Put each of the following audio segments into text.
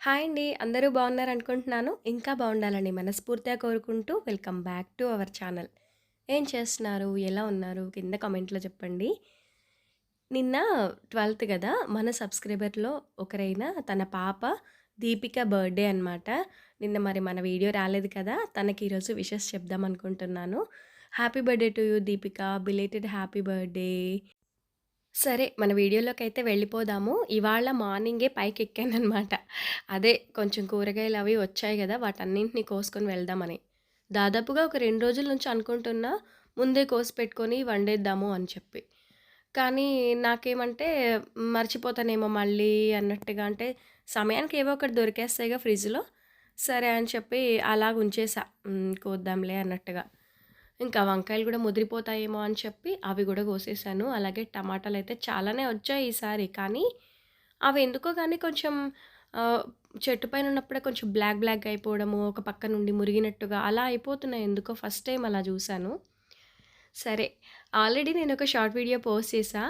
Hi అండి. అందరూ బాగున్నారనుకుంటున్నాను. ఇంకా బాగుండాలని మనస్ఫూర్తిగా కోరుకుంటూ welcome back to our channel. ఏం చేస్తున్నారు? ఎలా ఉన్నారు? కింద కామెంట్‌లో చెప్పండి. నిన్న 12థ్ గదా! మన సబ్స్క్రైబర్‌లో ఒకరైన తన పాప దీపిక బర్త్‌డే అనమాట. నిన్న మరి మన వీడియో రాలేదు కదా! తనకి ఈరోజు విషెస్ చెప్దామనుకుంటున్నాను. Happy birthday to you Deepika. Belated happy birthday. సరే. మన వీడియోలోకైతే వెళ్ళిపోదాము. ఇవాళ మార్నింగే పైకెక్కాననమాట. అదే కొంచెం కూరగాయలవి వచ్చాయి గదా! వాటన్నింటిని కోసుకొని వెళ్దామని. దాదాపుగా ఒక 2 రోజుల నుంచి అనుకుంటున్నా, ముందే కోసి పెట్టుకొని వండేద్దాము అని చెప్పి. కానీ నాకేమంటే మర్చిపోతానేమో మళ్ళీ అన్నట్టుగా అంటే, సమయానికి ఏవో ఒకటి దొరికేస్తాయిగా ఫ్రిడ్జ్‌లో. సరే అని చెప్పి అలాగుంచేసా. కోద్దాంలే అన్నట్టుగా. ఇంకా వంకాయలు గూడా ముదిరిపోతాయేమో అని చెప్పి అవి గూడా కోసేసాను. అలాగే టమాటాలయితే చాలానే వచ్చాయి ఈసారి. కానీ అవి ఎందుకో గానీ కొంచెం ఆహ్, చెట్టు పైన ఉన్నప్పుడే కొంచెం బ్లాక్‌గా అయిపోవడము, ఒక పక్క నుండి మురిగినట్టుగా అలా అయిపోతున్నాయి ఎందుకో ఫస్ట్ టైమ్ అలా జూసాను. సరే. ఆల్రెడీ నేనొక షార్ట్ వీడియో పోస్ట్ చేశా.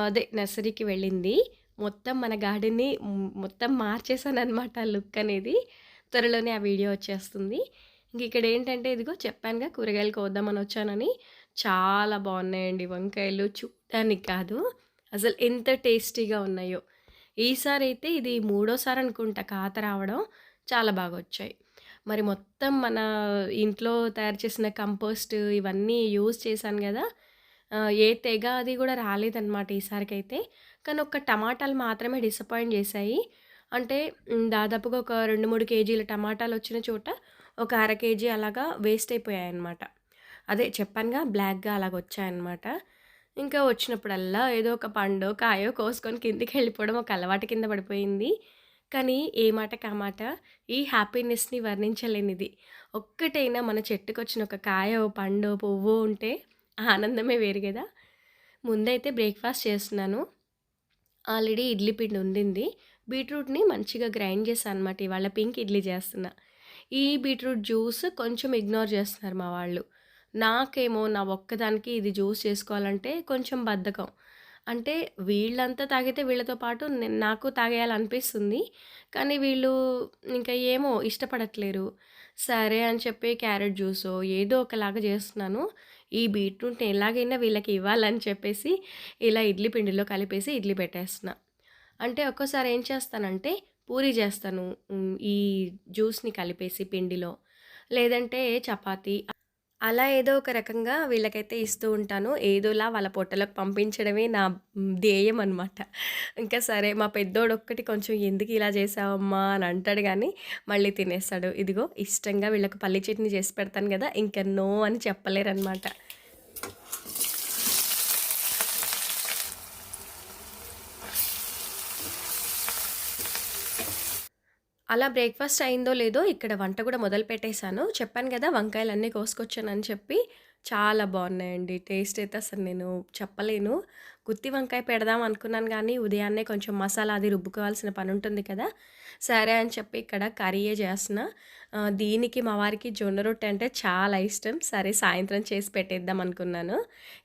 అదే నర్సరీకి వెళ్ళింది. మొత్తం మన గార్డెన్‌ని మొత్తం మార్చేసాననమాట లుక్ అనేది. త్వరలోనే ఆ వీడియో వచ్చేస్తుంది. ఇంకిక్కడేంటంటే ఇదిగో చెప్పానుగా కూరగాయలు కోద్దామని వచ్చానని. చాలా బావున్నాయండి వంకాయలు. చూడ్డానికి కాదు, అసలు ఎంత టేస్టీగా ఉన్నాయో. ఈసారైతే ఇది మూడోసారనుకుంటా కాత రావడం. చాలా బాగొచ్చాయి. మరి మొత్తం మన ఇంట్లో తయారు చేసిన కంపోస్ట్ ఇవన్నీ యూజ్ చేశాను గదా! ఏ తెగ అది గూడా రాలేదనమాట ఈసారికైతే. కానీ ఒక్క టమాటాలు మాత్రమే డిసప్పాయింట్ జేశాయి. అంటే దాదాపుగా ఒక 2, 3 కేజీల టమాటాలొచ్చిన చోట ఒక అర కేజీ అలాగా వేస్ట్ అయిపోయాయన్నమాట. అదే చెప్పానుగా బ్లాక్‌గా అలాగొచ్చాయన్నమాట. ఇంకా వచ్చినప్పుడల్లా ఏదో ఒక పండో, కాయో కోసుకొని కిందకెళ్ళిపోవడం ఒక అలవాటు కింద పడిపోయింది. కానీ ఏ మాటకి ఆ మాట ఈ హ్యాపీనెస్‌ని వర్ణించలేనిది. ఒక్కటైనా మన చెట్టుకొచ్చిన ఒక కాయో, పండో, పువ్వో ఉంటే ఆ ఆనందమే వేరు గదా! ముందైతే బ్రేక్‌ఫాస్ట్ చేస్తున్నాను. ఆల్రెడీ ఇడ్లీ పిండి ఉండింది. బీట్రూట్‌ని మంచిగా గ్రైండ్ చేశా అనమాట. ఇవాళ పింక్ ఇడ్లీ చేస్తున్నా. ఈ బీట్రూట్ జ్యూస్ కొంచెం ఇగ్నోర్ చేస్తున్నారు మా వాళ్ళు. నాకేమో నా ఒక్కదానికి ఇది జ్యూస్ చేసుకోవాలంటే కొంచెం బద్ధకం. అంటే వీళ్ళంతా తాగితే వీళ్ళతో పాటు నాకు తాగేయాలనిపిస్తుంది. కానీ వీళ్ళు ఇంకా ఏమో ఇష్టపడట్లేరు. సరే అని చెప్పి క్యారెట్ జ్యూసో ఏదో ఒకలాగా చేస్తున్నాను. ఈ బీట్రూట్‌ని ఎలాగైనా వీళ్ళకి ఇవ్వాలని చెప్పేసి ఇలా ఇడ్లీ పిండిలో కలిపేసి ఇడ్లీ పెట్టేస్తున్నా. అంటే ఒక్కోసారి ఏం చేస్తానంటే పూరి చేస్తాను. ఈ జ్యూస్‌ని కలిపేసి పిండిలో. లేదంటే చపాతీ అలా ఏదో ఒక రకంగా వీళ్ళకైతే ఇస్తూ ఉంటాను. ఏదోలా వాళ్ళ పొట్టలోకి పంపించడమే నా ధ్యేయం అనమాట. ఇంకా సరే మా పెద్దోడొక్కటి కొంచెం "ఎందుకు ఇలా చేశావమ్మా" అని అంటాడు గానీ, మళ్ళీ తినేస్తాడు. ఇదిగో ఇష్టంగా వీళ్ళకి పల్లి చట్నీ చేసి పెడతాను గదా! ఇంక నో అని చెప్పలేరనమాట. అలా బ్రేక్‌ఫాస్ట్ అయిందో లేదో ఇక్కడ వంట గూడా మొదలుపెట్టేసాను. చెప్పాను గదా! వంకాయలన్నీ కోసుకొచ్చానని చెప్పి. చాలా బావున్నాయండి. టేస్ట్ అయితే అసలు నేను చెప్పలేను. గుత్తి వంకాయ పెడదాం అనుకున్నాను గానీ, ఉదయాన్నే కొంచెం మసాలా అది రుబ్బుకోవాల్సిన పనుంటుంది కదా! సరే అని చెప్పి ఇక్కడ కర్రీయే చేస్తున్నా. దీనికి మా వారికి జొన్న రొట్టె అంటే చాలా ఇష్టం. సరే సాయంత్రం చేసి పెట్టేద్దాం అనుకున్నాను.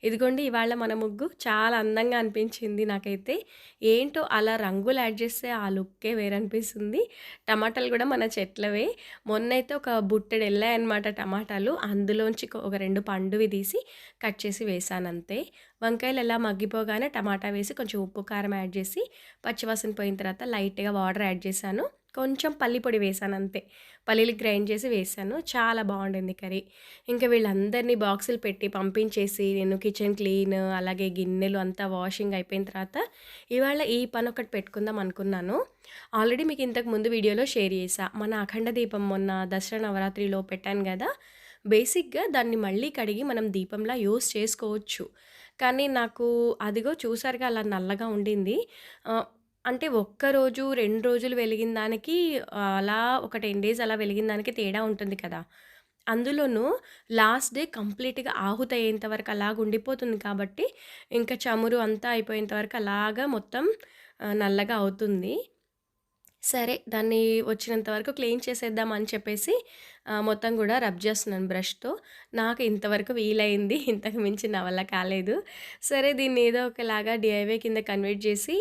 ఇదిగోండి ఇవాళ మన ముగ్గు చాలా అందంగా అనిపించింది నాకైతే. ఏంటో అలా రంగులు యాడ్ చేస్తే ఆ లుక్కే వేరనిపిస్తుంది. టమాటాలు గూడా మన చెట్లవే. మొన్నైతే ఒక బుట్టెడు ఎళ్ళాయన్నమాట టమాటాలు. అందులోంచి ఒక 2 పండువి తీసి కట్ చేసి వేశానంతే. వంకాయలు ఎలా మగ్గిపోగానే టమాటా వేసి కొంచెం ఉప్పు, కారం యాడ్ చేసి పచ్చివాసన పోయిన తర్వాత లైట్‌గా వాటర్ యాడ్ చేశాను. కొంచెం పల్లి పొడి వేశానంతే. పల్లీలు గ్రైండ్ చేసి వేశాను. చాలా బావుండింది కర్రీ. ఇంక వీళ్ళందరినీ బాక్సులు పెట్టి పంపించేసి నేను కిచెన్ క్లీన్ అలాగే గిన్నెలు అంతా వాషింగ్ అయిపోయిన తర్వాత ఇవాళ ఈ పనొకటి పెట్టుకుందాం అనుకున్నాను. ఆల్రెడీ మీకు ఇంతకు ముందు వీడియోలో షేర్ చేశా. మన అఖండ దీపం మొన్న దసరా నవరాత్రిలో పెట్టాను గదా! బేసిక్‌గా దాన్ని మళ్ళీ కడిగి మనం దీపంలా యూజ్ చేసుకోవచ్చు. కానీ నాకు అదిగో చూసారుగా అలా నల్లగా ఉండింది. అంటే ఒక్కరోజు, 2 రోజులు వెలిగిన దానికి అలా ఒక 10 డేస్ అలా వెలిగిన దానికి తేడా ఉంటుంది కదా! అందులోనూ లాస్ట్ డే కంప్లీట్‌గా ఆహుతయ్యేంత వరకు అలాగుండిపోతుంది కాబట్టి, ఇంకా చమురు అంతా అయిపోయేంత వరకు అలాగా మొత్తం నల్లగా అవుతుంది. సరే దాన్ని వచ్చినంత వరకు క్లీన్ చేసేద్దాం అని చెప్పేసి మొత్తం గూడా రబ్ చేస్తున్నాను బ్రష్‌తో. నాకు ఇంతవరకు వీలయింది. ఇంతకు మించి నా వల్ల కాలేదు. సరే దీన్ని ఏదో ఒకలాగా డీఐవై కింద కన్వర్ట్ చేసి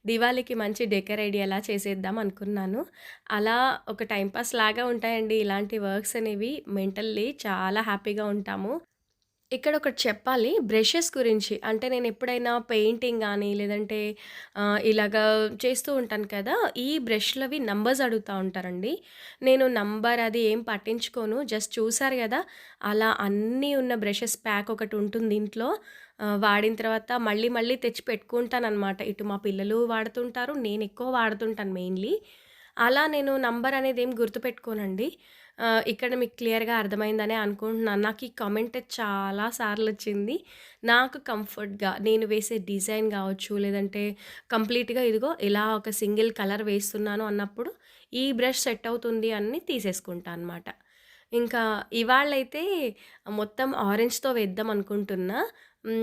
దివాళీకి మంచి డెకర్ ఐడియాలా చేసేద్దాం అనుకున్నాను. అలా ఒక టైమ్ పాస్ లాగా ఉంటాయండి ఇలాంటి వర్క్స్ అనేవి. మెంటల్లీ చాలా హ్యాపీగా ఉంటాము. ఇక్కడ ఒకటి చెప్పాలి. బ్రషెస్ గురించి. అంటే నేనెప్పుడైనా పెయింటింగ్ గానీ, లేదంటే ఇలాగా చేస్తూ ఉంటాను కదా! ఈ బ్రష్‌లవి నంబర్స్ అడుగుతా ఉంటారండి. నేను నంబర్ అది ఏం పట్టించుకోను. జస్ట్ చూసారు గదా! అలా అన్నీ ఉన్న బ్రషెస్ ప్యాక్ ఒకటుంటుంది ఇంట్లో. వాడిన తర్వాత మళ్ళీ, మళ్ళీ తెచ్చి పెట్టుకుంటాననమాట. ఇటు మా పిల్లలు వాడుతుంటారు. నేనెక్కువ వాడుతుంటాను మెయిన్‌లీ. అలా నేను నంబర్ అనేదేం గుర్తుపెట్టుకోనండి. ఇక్కడ మీకు క్లియర్‌గా అర్థమైందనే అనుకుంటున్నాను. నాకు ఈ కామెంట్ చాలా సార్లొచ్చింది. నాకు కంఫర్ట్‌గా నేను వేసే డిజైన్ గావచ్చు, లేదంటే కంప్లీట్‌గా ఇదిగో ఇలా ఒక సింగిల్ కలర్ వేస్తున్నాను అన్నప్పుడు, ఈ బ్రష్ సెట్ అవుతుంది అని తీసేసుకుంటా అనమాట. ఇంకా ఇవాళైతే మొత్తం ఆరెంజ్‌తో వేద్దాం అనుకుంటున్నా.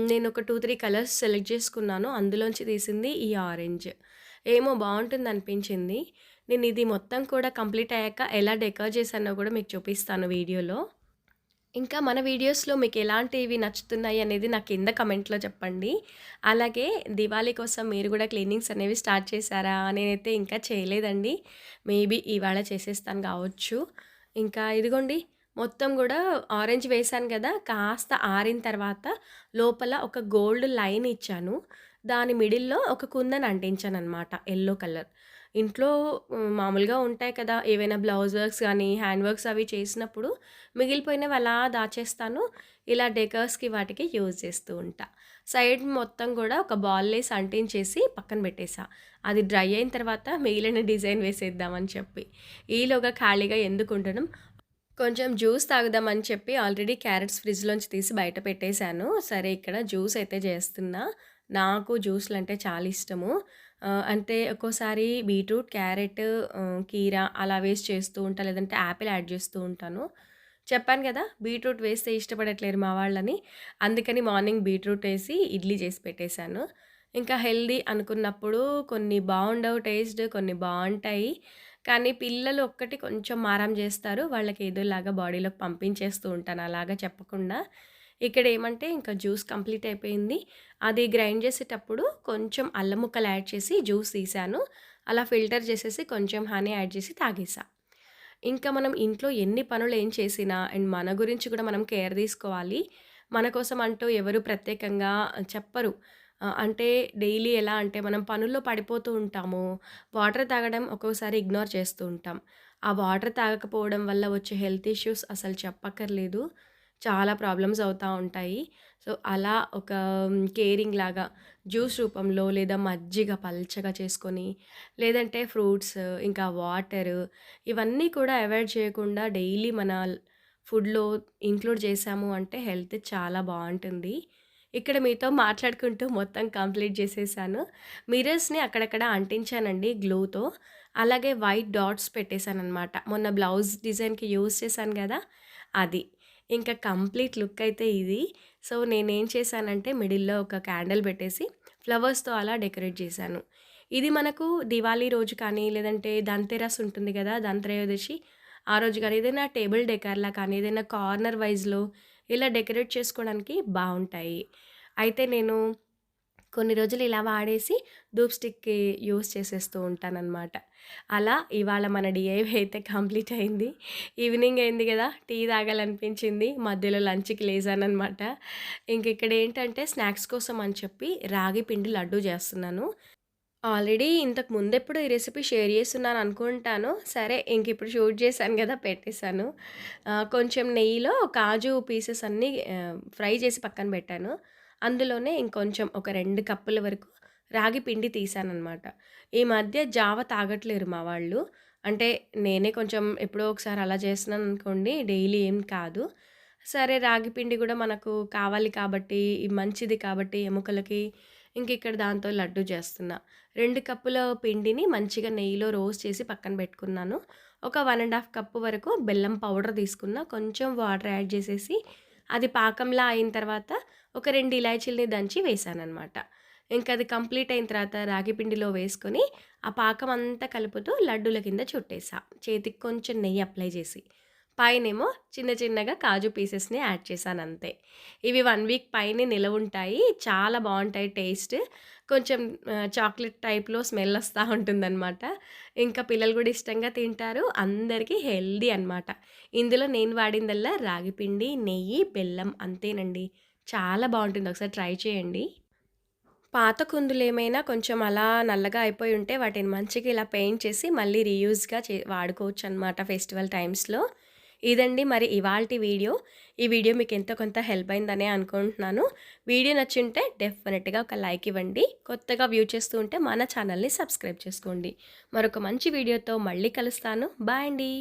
నేనొక 2, 3 కలర్స్ సెలెక్ట్ చేసుకున్నాను. అందులోంచి తీసింది ఈ ఆరెంజ్. ఏమో బావుంటుందనిపించింది. నేనిది మొత్తం కూడా కంప్లీట్ అయ్యాక ఎలా డెకర్ చేశానో గూడా మీకు చూపిస్తాను వీడియోలో. ఇంకా మన వీడియోస్‌లో మీకెలాంటివి నచ్చుతున్నాయి అనేది నాకు కింద కమెంట్‌లో చెప్పండి. అలాగే దివాళీ కోసం మీరు గూడా క్లీనింగ్స్ అనేవి స్టార్ట్ చేశారా? నేనైతే ఇంకా చేయలేదండి. మేబీ ఇవాళ చేసేస్తాను గావచ్చు. ఇంకా ఇదిగోండి మొత్తం గూడా ఆరెంజ్ వేశాను గదా! కాస్త ఆరిన తర్వాత లోపల ఒక గోల్డ్ లైన్ ఇచ్చాను. దాని మిడిల్‌లో ఒక కుందన్ అంటించాననమాట యెల్లో కలర్. ఇంట్లో మామూలుగా ఉంటాయి కదా! ఏవైనా బ్లౌజ్ వర్క్స్ గానీ, హ్యాండ్ వర్క్స్ అవి చేసినప్పుడు మిగిలిపోయినవి అలా దాచేస్తాను. ఇలా డెకర్స్‌కి వాటికి యూజ్ చేస్తూ ఉంటా. సైడ్ మొత్తం గూడా ఒక బాల్లేసి అంటించేసి పక్కన పెట్టేసా. అది డ్రై అయిన తర్వాత మిగిలిన డిజైన్ వేసేద్దామని చెప్పి. ఈలోగా ఖాళీగా ఎందుకుండడం, కొంచెం జ్యూస్ తాగుదామని చెప్పి ఆల్రెడీ క్యారెట్స్ ఫ్రిడ్జ్‌లోంచి తీసి బయట పెట్టేశాను. సరే ఇక్కడ జ్యూస్ అయితే చేస్తున్నా. నాకు జ్యూస్‌లంటే చాలా ఇష్టము. అంటే ఒక్కోసారి బీట్రూట్, క్యారెట్, కీర అలా వేసి చేస్తూ ఉంటా. లేదంటే యాపిల్ యాడ్ చేస్తూ ఉంటాను. చెప్పాను గదా! బీట్రూట్ వేస్తే ఇష్టపడట్లేరు మా వాళ్ళని. అందుకని మార్నింగ్ బీట్రూట్ ఏసి ఇడ్లీ చేసి పెట్టేశాను. ఇంకా హెల్తీ అనుకున్నప్పుడు కొన్ని బావుండవు టేస్ట్, కొన్ని బావుంటాయి. కానీ పిల్లలు ఒక్కటి కొంచెం మారం జేస్తారు. వాళ్ళకి ఏదోలాగా బాడీలోకి పంపించేస్తూ ఉంటాను అలాగా చెప్పకుండా. ఇక్కడేమంటే ఇంకా జ్యూస్ కంప్లీట్ అయిపోయింది. అది గ్రైండ్ చేసేటప్పుడు కొంచెం అల్లం ముక్కలు యాడ్ చేసి జ్యూస్ తీశాను. అలా ఫిల్టర్ చేసేసి కొంచెం హనీ యాడ్ చేసి తాగేసా. ఇంకా మనం ఇంట్లో ఎన్ని పనులు ఏం చేసినా అండ్ మన గురించి కూడా మనం కేర్ తీసుకోవాలి. మన కోసం అంటూ ఎవరు ప్రత్యేకంగా చెప్పరు. అంటే డైలీ ఎలా అంటే మనం పనుల్లో పడిపోతూ ఉంటాము. వాటర్ తాగడం ఒక్కోసారి ఇగ్నోర్ చేస్తూ ఉంటాం. ఆ వాటర్ తాగకపోవడం వల్ల వచ్చే హెల్త్ ఇష్యూస్ అసలు చెప్పక్కర్లేదు. చాలా ప్రాబ్లమ్స్ అవుతా ఉంటాయి. సో, అలా ఒక కేరింగ్ లాగా జ్యూస్ రూపంలో లేదా మజ్జిగ పల్చగా చేసుకొని, లేదంటే ఫ్రూట్స్, ఇంకా వాటరు ఇవన్నీ కూడా అవాయిడ్ చేయకుండా డైలీ మన ఫుడ్‌లో ఇంక్లూడ్ చేశాము అంటే హెల్త్ చాలా బావుంటుంది. ఇక్కడ మీతో మాట్లాడుకుంటూ మొత్తం కంప్లీట్ చేసేసాను. మిర్రర్స్‌ని అక్కడక్కడ అంటించానండి గ్లూతో. అలాగే వైట్ డాట్స్ పెట్టేసాననమాట. మొన్న బ్లౌజ్ డిజైన్‌కి యూజ్ చేశాను గదా! అది. ఇంకా కంప్లీట్ లుక్ అయితే ఇది. సో, నేనేం చేశానంటే మిడిల్‌లో ఒక క్యాండిల్ పెట్టేసి ఫ్లవర్స్‌తో అలా డెకరేట్ చేశాను. ఇది మనకు దివాళీ రోజు కానీ, లేదంటే ధన్‌తెరస్ ఉంటుంది గదా! ధన్‌త్రయోదశి ఆ రోజు గానీ, ఏదైనా టేబుల్ డెకర్‌లా కానీ, ఏదైనా కార్నర్ వైస్‌లో ఇలా డెకరేట్ చేసుకోవడానికి బావుంటాయి. అయితే నేను కొన్ని రోజులు ఇలా వాడేసి ధూప్ స్టిక్‌కి యూజ్ చేసేస్తూ ఉంటాననమాట. అలా ఇవాళ మన డీఐవై అయితే కంప్లీట్ అయింది. ఈవినింగ్ అయింది గదా! టీ తాగాలనిపించింది. మధ్యలో లంచ్‌కి లేసాననమాట. ఇంకిక్కడేంటంటే స్నాక్స్ కోసం అని చెప్పి రాగి పిండి లడ్డూ చేస్తున్నాను. ఆల్రెడీ ఇంతకు ముందెప్పుడో ఈ రెసిపీ షేర్ చేసున్నాను అనుకుంటాను. సరే ఇంకిప్పుడు షూట్ చేశాను గదా! పెట్టేసాను. కొంచెం నెయ్యిలో కాజు పీసెస్ అన్నీ ఫ్రై చేసి పక్కన పెట్టాను. అందులోనే ఇంకొంచెం ఒక 2 కప్పుల వరకు రాగి పిండి తీశాననమాట. ఈ మధ్య జావ తాగట్లేరు మా వాళ్ళు. అంటే నేనే కొంచెం ఎప్పుడో ఒకసారి అలా చేస్తున్నాననుకోండి. డైలీ ఏం కాదు. సరే రాగి పిండి గూడా మనకు కావాలి కాబట్టి, మంచిది కాబట్టి ఎముకలకి ఇంకిక్కడ దాంతో లడ్డూ చేస్తున్నా. 2 కప్పుల పిండిని మంచిగా నెయ్యిలో రోస్ట్ చేసి పక్కన పెట్టుకున్నాను. ఒక 1 ½ కప్పు వరకు బెల్లం పౌడర్ తీసుకున్నా. కొంచెం వాటర్ యాడ్ చేసేసి, అది పాకంలా అయిన తర్వాత ఒక 2 ఇలాచీలని దంచి వేశాననమాట. ఇంకా అది కంప్లీట్ అయిన తర్వాత రాగి పిండిలో వేసుకొని ఆ పాకం అంతా కలుపుతూ లడ్డూల కింద చుట్టేసా. చేతికి కొంచెం నెయ్యి అప్లై చేసి. పైనేమో చిన్న చిన్నగా కాజు పీసెస్‌ని యాడ్ చేశానంతే. ఇవి 1 వీక్ పైనే నిలవుంటాయి. చాలా బావుంటాయి టేస్ట్. కొంచెం చాక్లెట్ టైప్‌లో స్మెల్ ఒస్తా ఉంటుందనమాట. ఇంకా పిల్లలు గూడా ఇష్టంగా తింటారు. అందరికీ హెల్తీ అనమాట. ఇందులో నేను వాడిందల్లా రాగి పిండి, నెయ్యి, బెల్లం అంతేనండి. చాలా బావుంటుంది. ఒకసారి ట్రై చేయండి. పాత కుందులేమైనా కొంచెం అలా నల్లగా అయిపోయి ఉంటే వాటిని మంచిగా ఇలా పెయింట్ చేసి మళ్ళీ రీయూజ్‌గా వాడుకోవచ్చనమాట ఫెస్టివల్ టైమ్స్‌లో. ఇదండి మరి ఇవాల్టి వీడియో. ఈ వీడియో మీకు ఎంతో కొంత హెల్ప్ అయిందనే అనుకుంటున్నాను. వీడియో నచ్చుంటే డెఫినెట్‌గా ఒక లైక్ ఇవ్వండి. కొత్తగా వ్యూ చేస్తూ ఉంటే మన ఛానల్‌ని సబ్స్క్రైబ్ చేసుకోండి. మరొక మంచి వీడియోతో మళ్ళీ కలుస్తాను. బాయ్ అండి.